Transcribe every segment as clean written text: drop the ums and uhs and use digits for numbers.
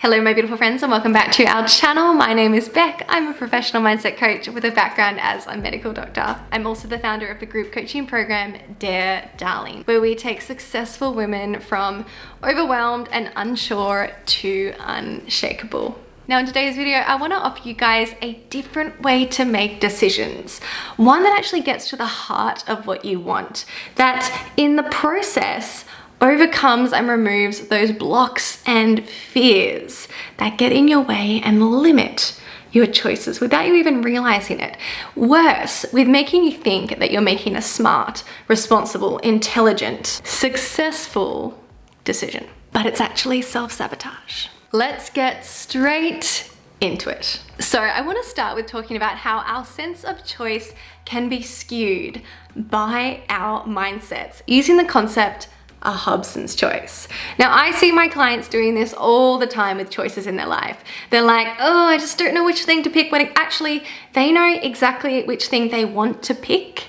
Hello my beautiful friends and welcome back to our channel. My name is Becc. I'm a professional mindset coach with a background as a medical doctor. I'm also the founder of the group coaching program Dare Darling, where we take successful women from overwhelmed and unsure to unshakable. Now in today's video, I want to offer you guys a different way to make decisions. One that actually gets to the heart of what you want. That in the process overcomes and removes those blocks and fears that get in your way and limit your choices without you even realizing it. Worse, with making you think that you're making a smart, responsible, intelligent, successful decision. But it's actually self-sabotage. Let's get straight into it. So I want to start with talking about how our sense of choice can be skewed by our mindsets using the concept a Hobson's choice. Now I see my clients doing this all the time with choices in their life. They're like, oh, I just don't know which thing to pick, when actually they know exactly which thing they want to pick.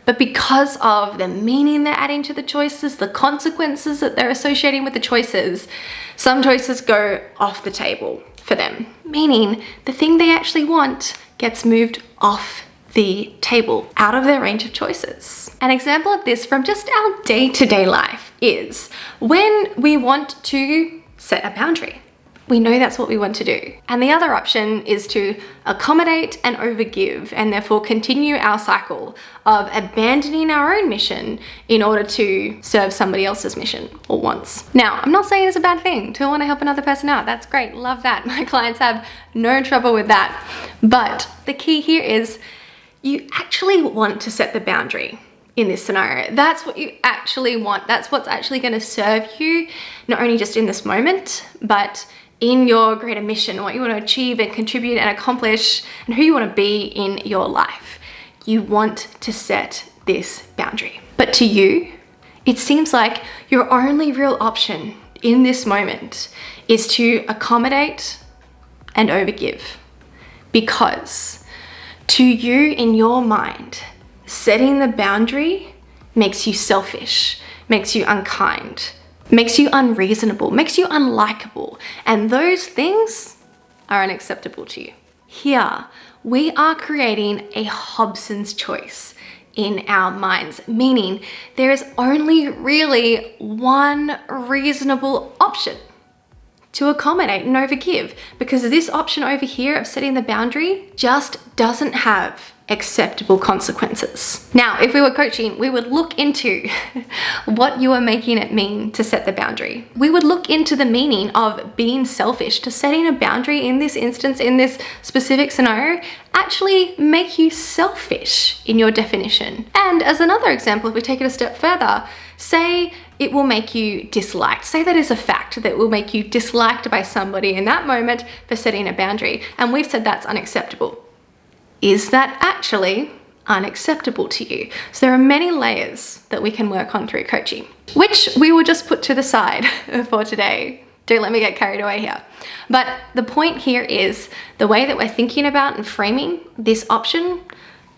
But because of the meaning they're adding to the choices, the consequences that they're associating with the choices, some choices go off the table for them. Meaning the thing they actually want gets moved off the table, out of their range of choices. An example of this from just our day-to-day life is when we want to set a boundary. We know that's what we want to do. And the other option is to accommodate and overgive and therefore continue our cycle of abandoning our own mission in order to serve somebody else's mission or wants. Now, I'm not saying it's a bad thing to want to help another person out. That's great, love that. My clients have no trouble with that. But the key here is you actually want to set the boundary in this scenario. That's what you actually want. That's what's actually going to serve you, not only just in this moment, but in your greater mission, what you want to achieve and contribute and accomplish, and who you want to be in your life. You want to set this boundary. But to you, it seems like your only real option in this moment is to accommodate and overgive, because to you, in your mind, setting the boundary makes you selfish, makes you unkind, makes you unreasonable, makes you unlikable, and those things are unacceptable to you. Here, we are creating a Hobson's choice in our minds, meaning there is only really one reasonable option to accommodate and overgive, because this option over here of setting the boundary just doesn't have acceptable consequences. Now, if we were coaching, we would look into what you are making it mean to set the boundary. We would look into the meaning of being selfish, to setting a boundary in this instance, in this specific scenario, actually make you selfish in your definition. And as another example, if we take it a step further, say it will make you disliked. Say that is a fact that will make you disliked by somebody in that moment for setting a boundary. And we've said that's unacceptable. Is that actually unacceptable to you? So there are many layers that we can work on through coaching, which we will just put to the side for today. Don't let me get carried away here. But the point here is the way that we're thinking about and framing this option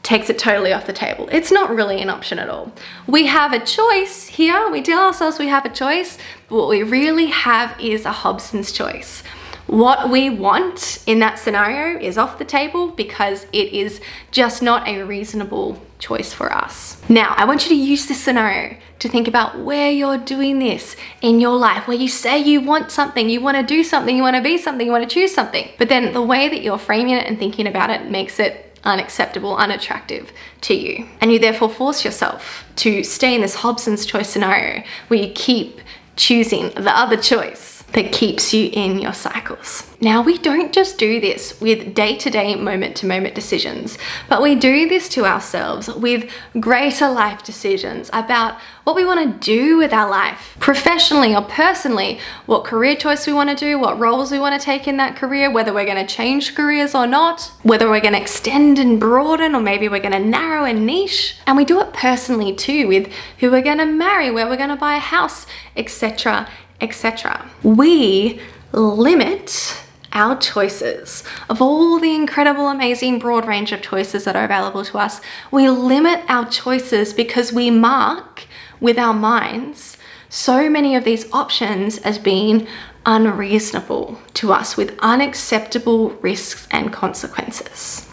takes it totally off the table. It's not really an option at all. We have a choice here. We tell ourselves we have a choice, but what we really have is a Hobson's choice. What we want in that scenario is off the table because it is just not a reasonable choice for us. Now, I want you to use this scenario to think about where you're doing this in your life, where you say you want something, you want to do something, you want to be something, you want to choose something, but then the way that you're framing it and thinking about it makes it unacceptable, unattractive to you. And you therefore force yourself to stay in this Hobson's choice scenario where you keep choosing the other choice that keeps you in your cycles. Now, we don't just do this with day-to-day, moment-to-moment decisions, but we do this to ourselves with greater life decisions about what we want to do with our life, professionally or personally, what career choice we want to do, what roles we want to take in that career, whether we're going to change careers or not, whether we're going to extend and broaden, or maybe we're going to narrow and niche. And we do it personally too, with who we're going to marry, where we're going to buy a house, etc., etc. We limit our choices. Of all the incredible, amazing, broad range of choices that are available to us, we limit our choices because we mark with our minds so many of these options as being unreasonable to us with unacceptable risks and consequences.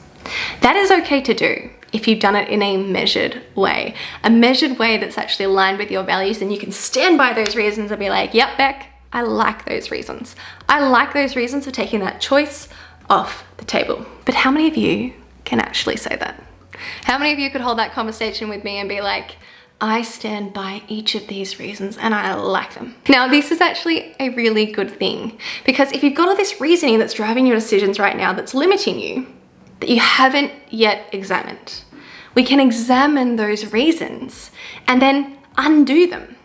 That is okay to do if you've done it in a measured way that's actually aligned with your values, and you can stand by those reasons and be like, yep, Beck, I like those reasons. I like those reasons for taking that choice off the table. But how many of you can actually say that? How many of you could hold that conversation with me and be like, I stand by each of these reasons and I like them? Now, this is actually a really good thing, because if you've got all this reasoning that's driving your decisions right now that's limiting you, that you haven't yet examined, we can examine those reasons and then undo them.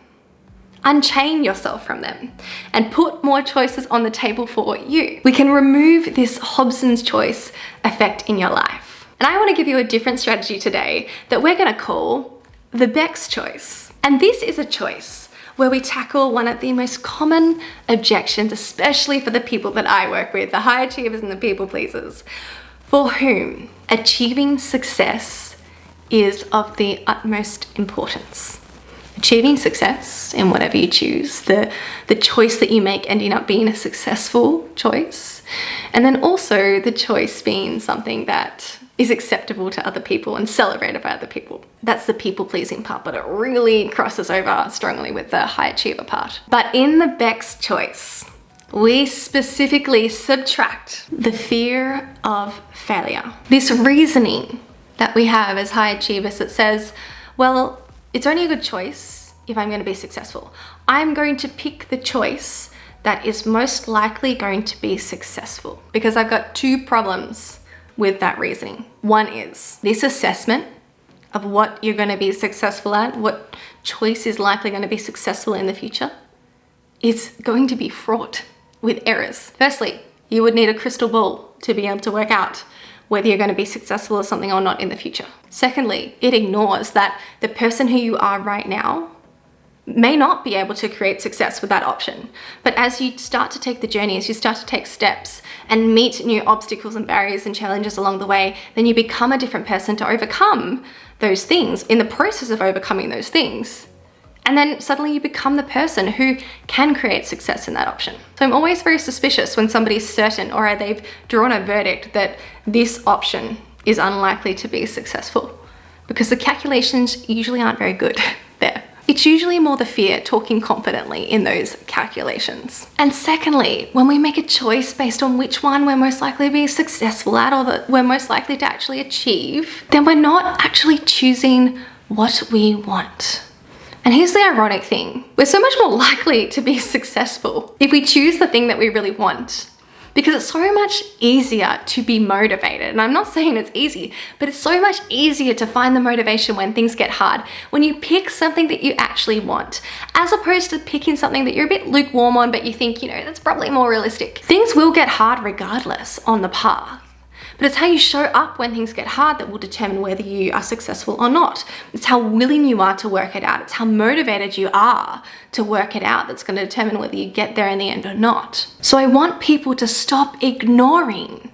Unchain yourself from them and put more choices on the table for you. We can remove this Hobson's choice effect in your life. And I want to give you a different strategy today that we're going to call the Becc's choice. And this is a choice where we tackle one of the most common objections, especially for the people that I work with, the high achievers and the people pleasers, for whom achieving success is of the utmost importance. Achieving success in whatever you choose, the choice that you make ending up being a successful choice, and then also the choice being something that is acceptable to other people and celebrated by other people. That's the people-pleasing part, but it really crosses over strongly with the high achiever part. But in the Becc's choice, we specifically subtract the fear of failure. This reasoning that we have as high achievers that says, well, it's only a good choice if I'm going to be successful. I'm going to pick the choice that is most likely going to be successful, because I've got two problems with that reasoning. One is this assessment of what you're going to be successful at, what choice is likely going to be successful in the future, is going to be fraught with errors. Firstly, you would need a crystal ball to be able to work out whether you're going to be successful at something or not in the future. Secondly, it ignores that the person who you are right now may not be able to create success with that option. But as you start to take the journey, as you start to take steps and meet new obstacles and barriers and challenges along the way, then you become a different person to overcome those things. In the process of overcoming those things, and then suddenly you become the person who can create success in that option. So I'm always very suspicious when somebody's certain or they've drawn a verdict that this option is unlikely to be successful, because the calculations usually aren't very good there. It's usually more the fear talking confidently in those calculations. And secondly, when we make a choice based on which one we're most likely to be successful at, or that we're most likely to actually achieve, then we're not actually choosing what we want. And here's the ironic thing. We're so much more likely to be successful if we choose the thing that we really want, because it's so much easier to be motivated. And I'm not saying it's easy, but it's so much easier to find the motivation when things get hard, when you pick something that you actually want, as opposed to picking something that you're a bit lukewarm on, but you think, that's probably more realistic. Things will get hard regardless on the path. But it's how you show up when things get hard that will determine whether you are successful or not. It's how willing you are to work it out. It's how motivated you are to work it out that's going to determine whether you get there in the end or not. So I want people to stop ignoring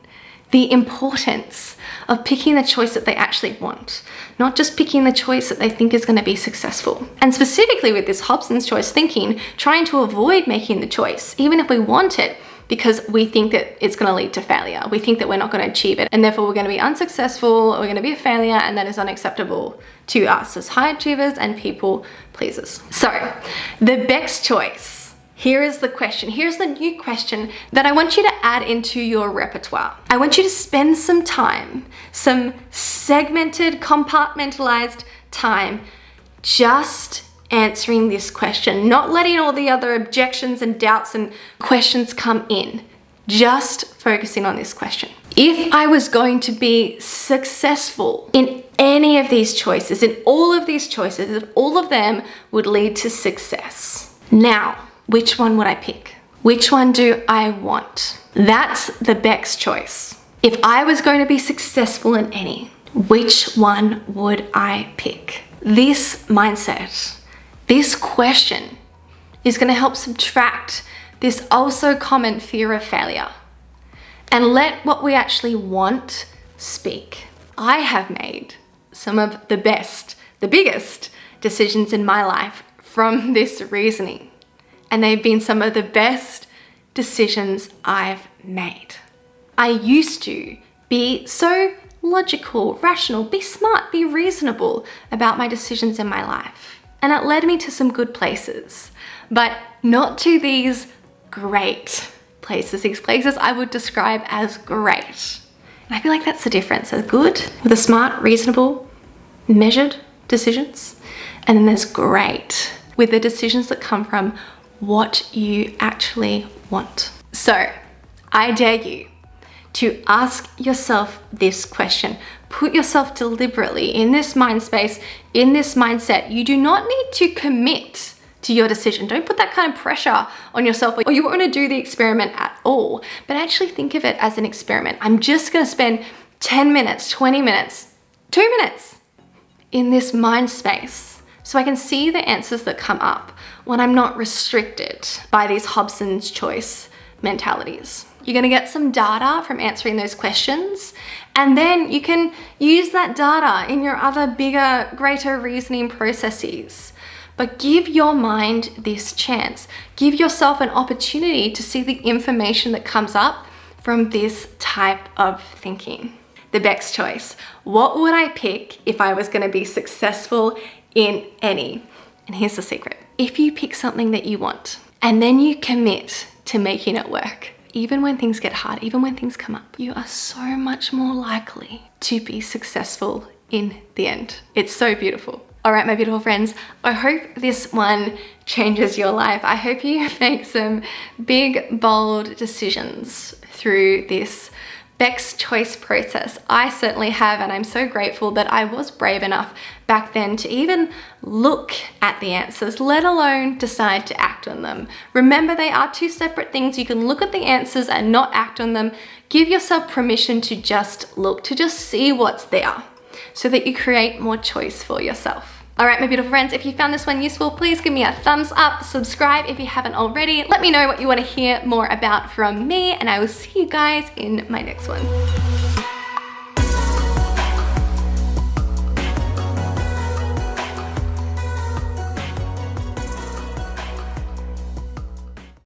the importance of picking the choice that they actually want, not just picking the choice that they think is going to be successful. And specifically with this Hobson's choice thinking, trying to avoid making the choice, even if we want it, because we think that it's going to lead to failure. We think that we're not going to achieve it, and therefore we're going to be unsuccessful, we're going to be a failure, and that is unacceptable to us as high achievers and people pleasers. So, the Becc's choice. Here is the question. Here's the new question that I want you to add into your repertoire. I want you to spend some time, some segmented, compartmentalized time, just answering this question, not letting all the other objections and doubts and questions come in, just focusing on this question. If I was going to be successful in any of these choices, in all of these choices, if all of them would lead to success, now, which one would I pick? Which one do I want? That's the Becc's choice. If I was going to be successful in any, which one would I pick? This mindset, this question is going to help subtract this also common fear of failure and let what we actually want speak. I have made some of the best, the biggest decisions in my life from this reasoning. And they've been some of the best decisions I've made. I used to be so logical, rational, be smart, be reasonable about my decisions in my life. And it led me to some good places, but not to these great places. These places I would describe as great. And I feel like that's the difference. There's good with the smart, reasonable, measured decisions. And then there's great with the decisions that come from what you actually want. So I dare you to ask yourself this question. Put yourself deliberately in this mind space, in this mindset. You do not need to commit to your decision. Don't put that kind of pressure on yourself, or you won't want to do the experiment at all, but actually think of it as an experiment. I'm just going to spend 10 minutes, 20 minutes, 2 minutes in this mind space so I can see the answers that come up when I'm not restricted by these Hobson's choice mentalities. You're gonna get some data from answering those questions, and then you can use that data in your other bigger, greater reasoning processes. But give your mind this chance. Give yourself an opportunity to see the information that comes up from this type of thinking. The Becc's choice. What would I pick if I was gonna be successful in any? And here's the secret. If you pick something that you want, and then you commit to making it work, even when things get hard, even when things come up, you are so much more likely to be successful in the end. It's so beautiful. All right, my beautiful friends, I hope this one changes your life. I hope you make some big, bold decisions through this Becc's choice process. I certainly have, and I'm so grateful that I was brave enough back then to even look at the answers, let alone decide to act on them. Remember, they are two separate things. You can look at the answers and not act on them. Give yourself permission to just look, to just see what's there, so that you create more choice for yourself. All right, my beautiful friends, if you found this one useful, please give me a thumbs up, subscribe if you haven't already. Let me know what you want to hear more about from me, and I will see you guys in my next one.